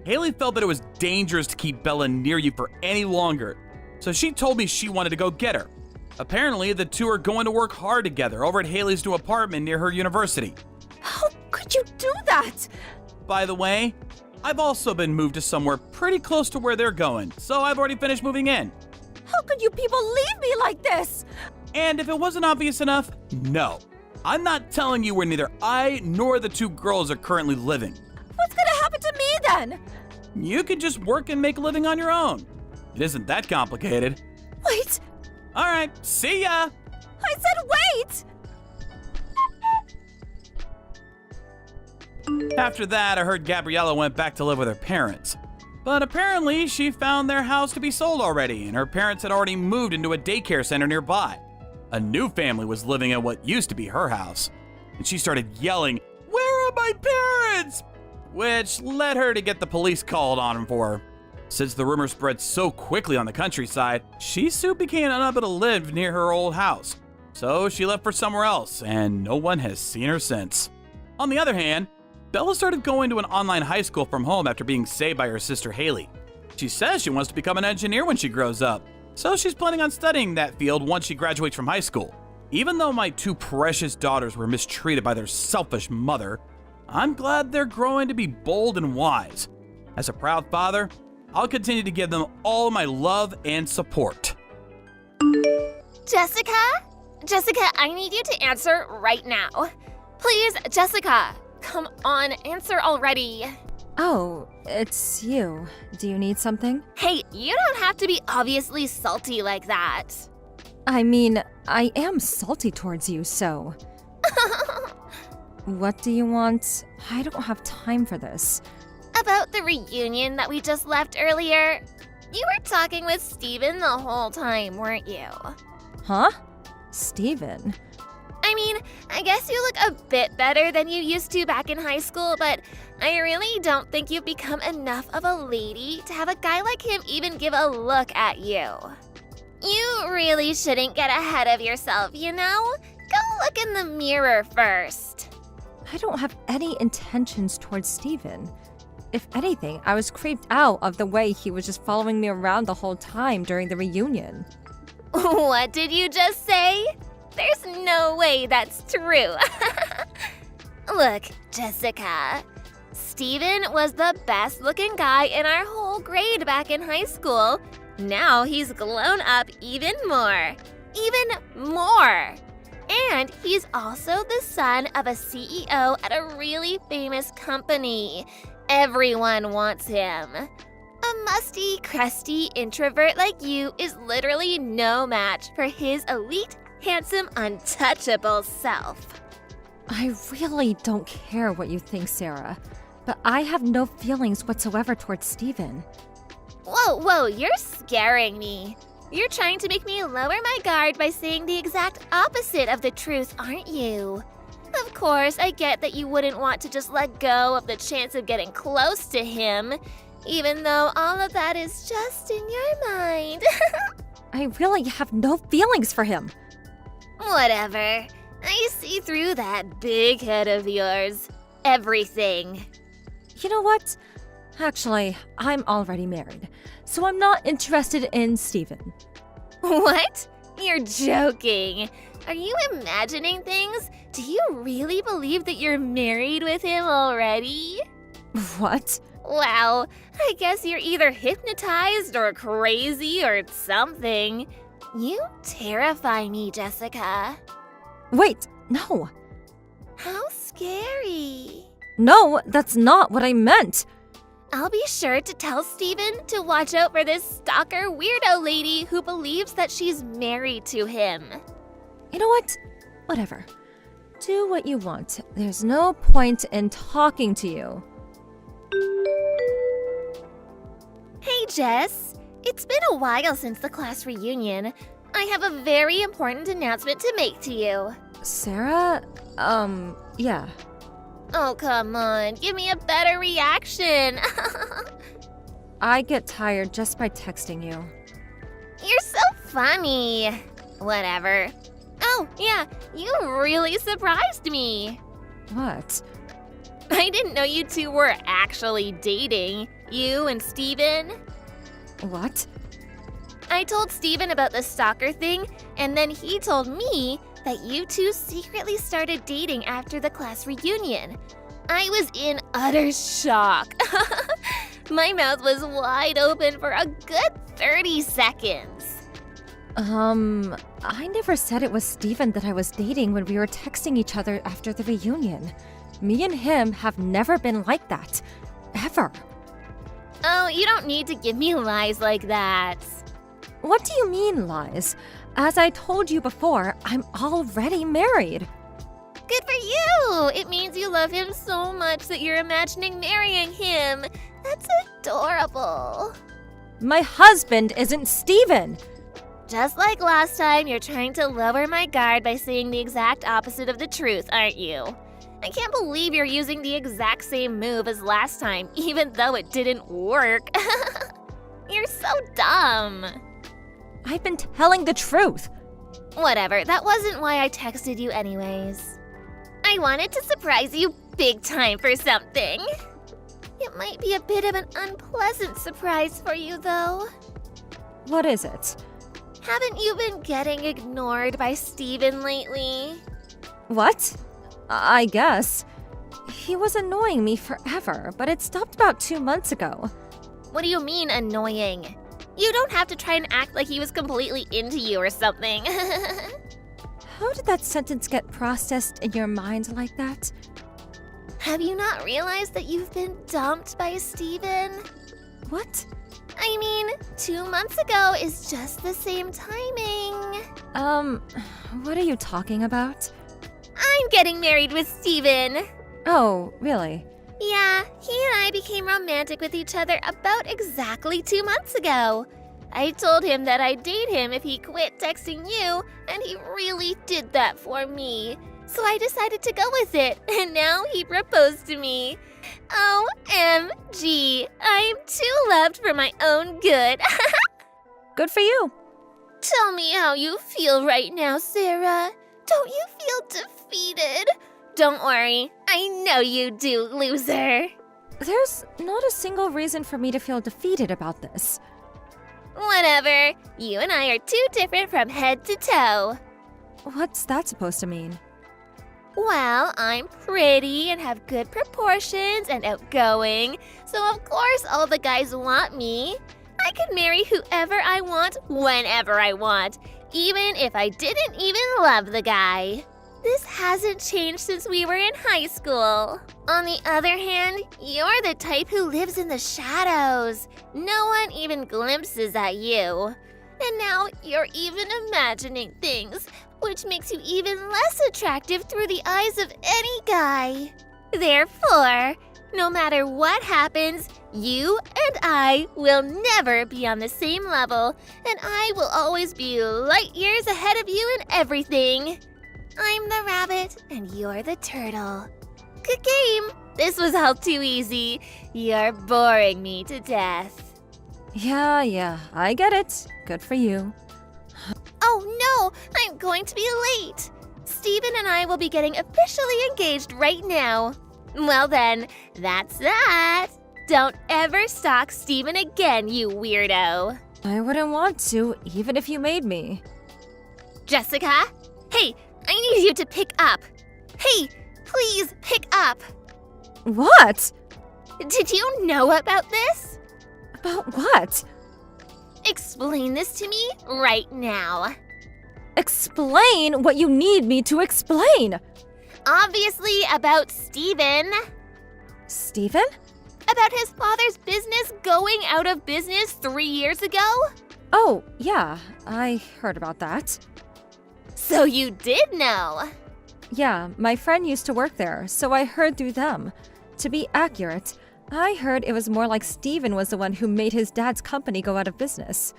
Haley felt that it was dangerous to keep Bella near you for any longer, so she told me she wanted to go get her. Apparently, the two are going to work hard together over at Haley's new apartment near her university. How could you do that? By the way, I've also been moved to somewhere pretty close to where they're going, so I've already finished moving in. How could you people leave me like this? And if it wasn't obvious enough, no. I'm not telling you where neither I nor the two girls are currently living. What's gonna happen to me then? You can just work and make a living on your own. It isn't that complicated. Wait, All right, see ya! I said wait! After that, I heard Gabriella went back to live with her parents. But apparently, she found their house to be sold already, and her parents had already moved into a daycare center nearby. A new family was living at what used to be her house, and she started yelling, "Where are my parents?" Which led her to get the police called on for her. Since the rumor spread so quickly on the countryside, she soon became unable to live near her old house. So she left for somewhere else, and no one has seen her since. On the other hand, Bella started going to an online high school from home after being saved by her sister Haley. She says she wants to become an engineer when she grows up, so she's planning on studying that field once she graduates from high school. Even though my two precious daughters were mistreated by their selfish mother, I'm glad they're growing to be bold and wise. As a proud father, I'll continue to give them all my love and support. Jessica? Jessica, I need you to answer right now. Please, Jessica. Come on, answer already. Oh, it's you. Do you need something? Hey, you don't have to be obviously salty like that. I mean, I am salty towards you, so. What do you want? I don't have time for this. About the reunion that we just left earlier, you were talking with Steven the whole time, weren't you? Huh? Steven? I mean, I guess you look a bit better than you used to back in high school, but I really don't think you've become enough of a lady to have a guy like him even give a look at you. You really shouldn't get ahead of yourself, you know? Go look in the mirror first. I don't have any intentions towards Steven. If anything, I was creeped out of the way he was just following me around the whole time during the reunion. What did you just say? There's no way that's true. Look, Jessica, Steven was the best looking guy in our whole grade back in high school. Now he's grown up even more. Even more. And he's also the son of a CEO at a really famous company. Everyone wants him. A musty, crusty introvert like you is literally no match for his elite, handsome, untouchable self. I really don't care what you think, Sarah, but I have no feelings whatsoever towards Steven. Whoa, you're scaring me. You're trying to make me lower my guard by saying the exact opposite of the truth, aren't you? Of course, I get that you wouldn't want to just let go of the chance of getting close to him, even though all of that is just in your mind. I really have no feelings for him. Whatever. I see through that big head of yours. Everything. You know what? Actually, I'm already married, so I'm not interested in Steven. What? You're joking. Are you imagining things? Do you really believe that you're married with him already? What? Wow, I guess you're either hypnotized or crazy or something. You terrify me, Jessica. Wait, no. How scary. No, that's not what I meant. I'll be sure to tell Steven to watch out for this stalker weirdo lady who believes that she's married to him. You know what? Whatever. Do what you want. There's no point in talking to you. Hey, Jess. It's been a while since the class reunion. I have a very important announcement to make to you. Sarah? Yeah. Oh, come on. Give me a better reaction. I get tired just by texting you. You're so funny. Whatever. Oh, yeah. You really surprised me. What? I didn't know you two were actually dating. You and Steven. What? I told Steven about the stalker thing, and then he told me that you two secretly started dating after the class reunion. I was in utter shock. My mouth was wide open for a good 30 seconds. I never said it was Steven that I was dating when we were texting each other after the reunion. Me and him have never been like that. Ever. Oh, you don't need to give me lies like that. What do you mean, lies? As I told you before, I'm already married. Good for you! It means you love him so much that you're imagining marrying him. That's adorable. My husband isn't Steven. Just like last time, you're trying to lower my guard by saying the exact opposite of the truth, aren't you? I can't believe you're using the exact same move as last time, even though it didn't work. You're so dumb. I've been telling the truth. Whatever, that wasn't why I texted you anyways. I wanted to surprise you big time for something. It might be a bit of an unpleasant surprise for you, though. What is it? Haven't you been getting ignored by Steven lately? What? I guess. He was annoying me forever, but it stopped about 2 months ago. What do you mean, annoying? You don't have to try and act like he was completely into you or something. How did that sentence get processed in your mind like that? Have you not realized that you've been dumped by Steven? What? I mean, 2 months ago is just the same timing. What are you talking about? I'm getting married with Steven. Oh, really? Yeah, he and I became romantic with each other about exactly 2 months ago. I told him that I'd date him if he quit texting you, and he really did that for me. So I decided to go with it, and now he proposed to me. OMG, I'm too loved for my own good. Good for you. Tell me how you feel right now, Sarah. Don't you feel defeated? Don't worry, I know you do, loser. There's not a single reason for me to feel defeated about this. Whatever, you and I are too different from head to toe. What's that supposed to mean? Well, I'm pretty and have good proportions and outgoing, so of course all the guys want me. I can marry whoever I want, whenever I want, even if I didn't even love the guy. This hasn't changed since we were in high school. On the other hand, you're the type who lives in the shadows. No one even glimpses at you. And now you're even imagining things, which makes you even less attractive through the eyes of any guy. Therefore, no matter what happens, you and I will never be on the same level, and I will always be light years ahead of you in everything. I'm the rabbit, and you're the turtle. Good game. This was all too easy. You're boring me to death. Yeah, I get it. Good for you. Oh no, I'm going to be late. Steven and I will be getting officially engaged right now. Well then, that's that. Don't ever stalk Steven again, you weirdo. I wouldn't want to, even if you made me. Jessica? Hey, I need you to pick up. Hey, please pick up. What? Did you know about this? About what? Explain this to me right now. Explain what you need me to explain. Obviously about Steven. Steven? About his father's business going out of business 3 years ago? Oh, yeah, I heard about that. So you did know. Yeah, my friend used to work there, so I heard through them. To be accurate, I heard it was more like Steven was the one who made his dad's company go out of business.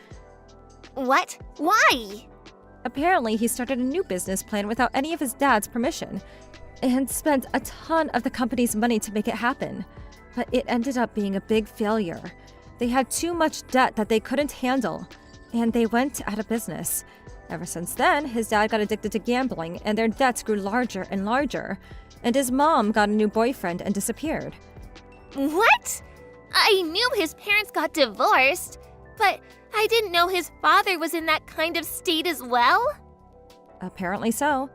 What? Why? Apparently, he started a new business plan without any of his dad's permission, and spent a ton of the company's money to make it happen. But it ended up being a big failure. They had too much debt that they couldn't handle, and they went out of business. Ever since then, his dad got addicted to gambling, and their debts grew larger and larger, and his mom got a new boyfriend and disappeared. What? I knew his parents got divorced, but I didn't know his father was in that kind of state as well. Apparently so.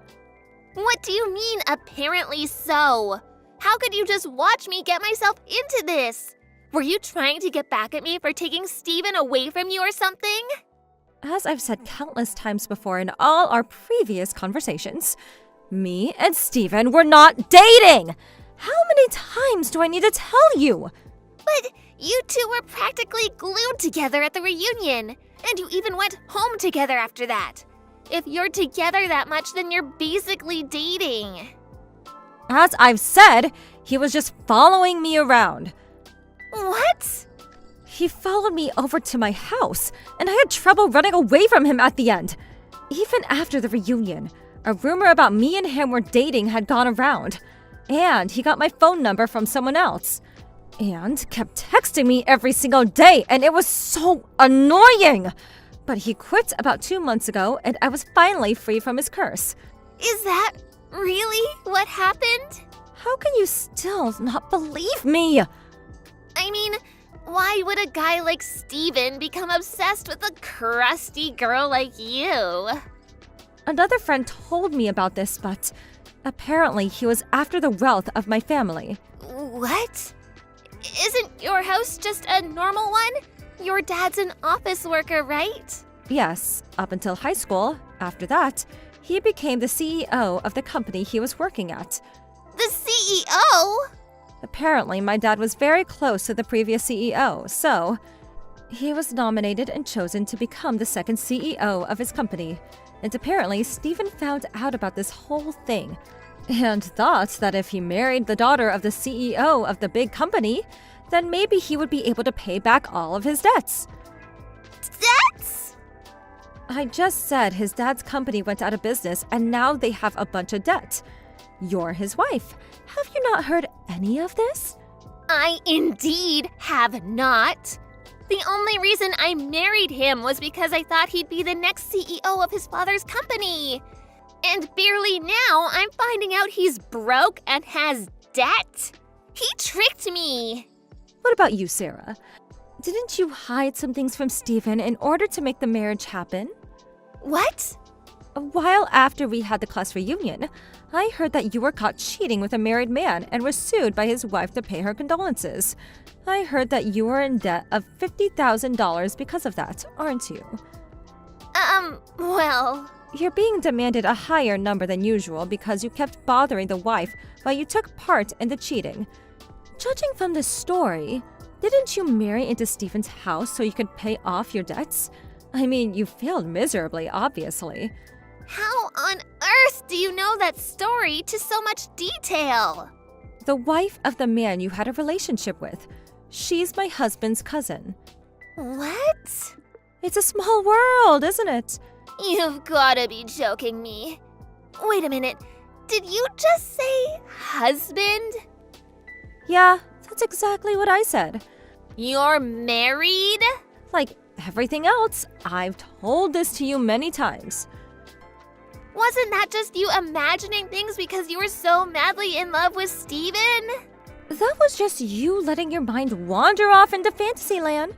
What do you mean, apparently so? How could you just watch me get myself into this? Were you trying to get back at me for taking Steven away from you or something? As I've said countless times before in all our previous conversations, me and Steven were not dating! How many times do I need to tell you? But you two were practically glued together at the reunion, and you even went home together after that. If you're together that much, then you're basically dating. As I've said, he was just following me around. What? He followed me over to my house, and I had trouble running away from him at the end. Even after the reunion, a rumor about me and him were dating had gone around, and he got my phone number from someone else, and kept texting me every single day, and it was so annoying. But he quit about 2 months ago, and I was finally free from his curse. Is that really what happened? How can you still not believe me? I mean, why would a guy like Steven become obsessed with a crusty girl like you? Another friend told me about this, but apparently he was after the wealth of my family. What? Isn't your house just a normal one? Your dad's an office worker, right? Yes, up until high school. After that, he became the CEO of the company he was working at. The CEO? Apparently, my dad was very close to the previous CEO, so he was nominated and chosen to become the second CEO of his company. And apparently, Steven found out about this whole thing and thought that if he married the daughter of the CEO of the big company, then maybe he would be able to pay back all of his debts. Debts? I just said his dad's company went out of business and now they have a bunch of debt. You're his wife. Have you not heard any of this? I indeed have not. The only reason I married him was because I thought he'd be the next CEO of his father's company. And barely now, I'm finding out he's broke and has debt. He tricked me. What about you, Sarah? Didn't you hide some things from Steven in order to make the marriage happen? What? A while after we had the class reunion, I heard that you were caught cheating with a married man and were sued by his wife to pay her condolences. I heard that you were in debt of $50,000 because of that, aren't you? Well... You're being demanded a higher number than usual because you kept bothering the wife while you took part in the cheating. Judging from this story, didn't you marry into Steven's house so you could pay off your debts? I mean, you failed miserably, obviously. How on earth do you know that story to so much detail? The wife of the man you had a relationship with. She's my husband's cousin. What? It's a small world, isn't it? You've gotta be joking me. Wait a minute. Did you just say husband? Yeah, that's exactly what I said. You're married? Like everything else, I've told this to you many times. Wasn't that just you imagining things because you were so madly in love with Steven? That was just you letting your mind wander off into Fantasyland.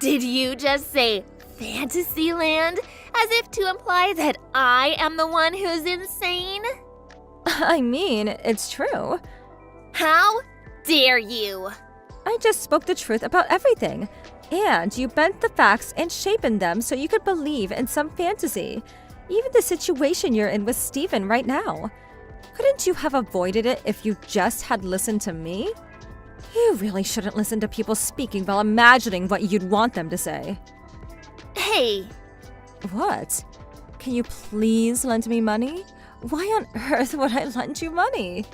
Did you just say Fantasyland? As if to imply that I am the one who's insane? I mean, it's true. How dare you? I just spoke the truth about everything. And you bent the facts and shaped them so you could believe in some fantasy. Even the situation you're in with Steven right now. Couldn't you have avoided it if you just had listened to me? You really shouldn't listen to people speaking while imagining what you'd want them to say. Hey. What? Can you please lend me money? Why on earth would I lend you money?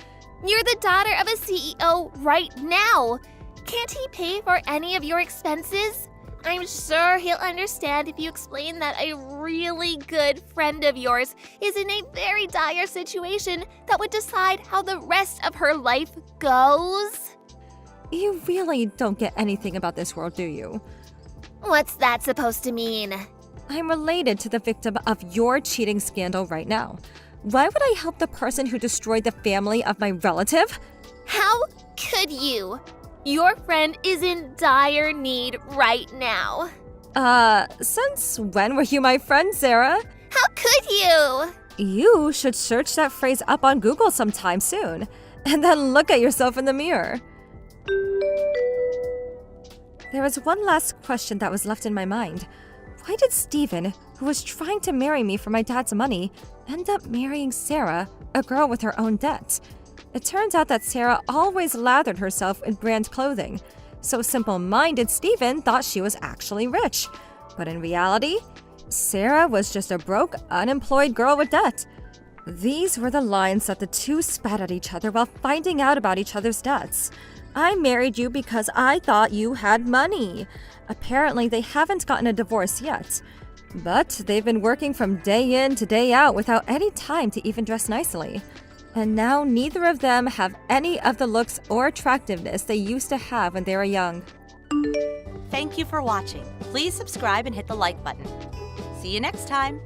You're the daughter of a CEO right now. Can't he pay for any of your expenses? I'm sure he'll understand if you explain that a really good friend of yours is in a very dire situation that would decide how the rest of her life goes. You really don't get anything about this world, do you? What's that supposed to mean? I'm related to the victim of your cheating scandal right now. Why would I help the person who destroyed the family of my relative? How could you? Your friend is in dire need right now. Since when were you my friend, Sarah? How could you? You should search that phrase up on Google sometime soon, and then look at yourself in the mirror. There was one last question that was left in my mind. Why did Steven, who was trying to marry me for my dad's money, end up marrying Sarah, a girl with her own debt? It turns out that Sarah always lathered herself in brand clothing, so simple-minded Steven thought she was actually rich. But in reality, Sarah was just a broke, unemployed girl with debt. These were the lines that the two spat at each other while finding out about each other's debts. I married you because I thought you had money. Apparently, they haven't gotten a divorce yet. But they've been working from day in to day out without any time to even dress nicely. And now neither of them have any of the looks or attractiveness they used to have when they were young. Thank you for watching. Please subscribe and hit the like button. See you next time.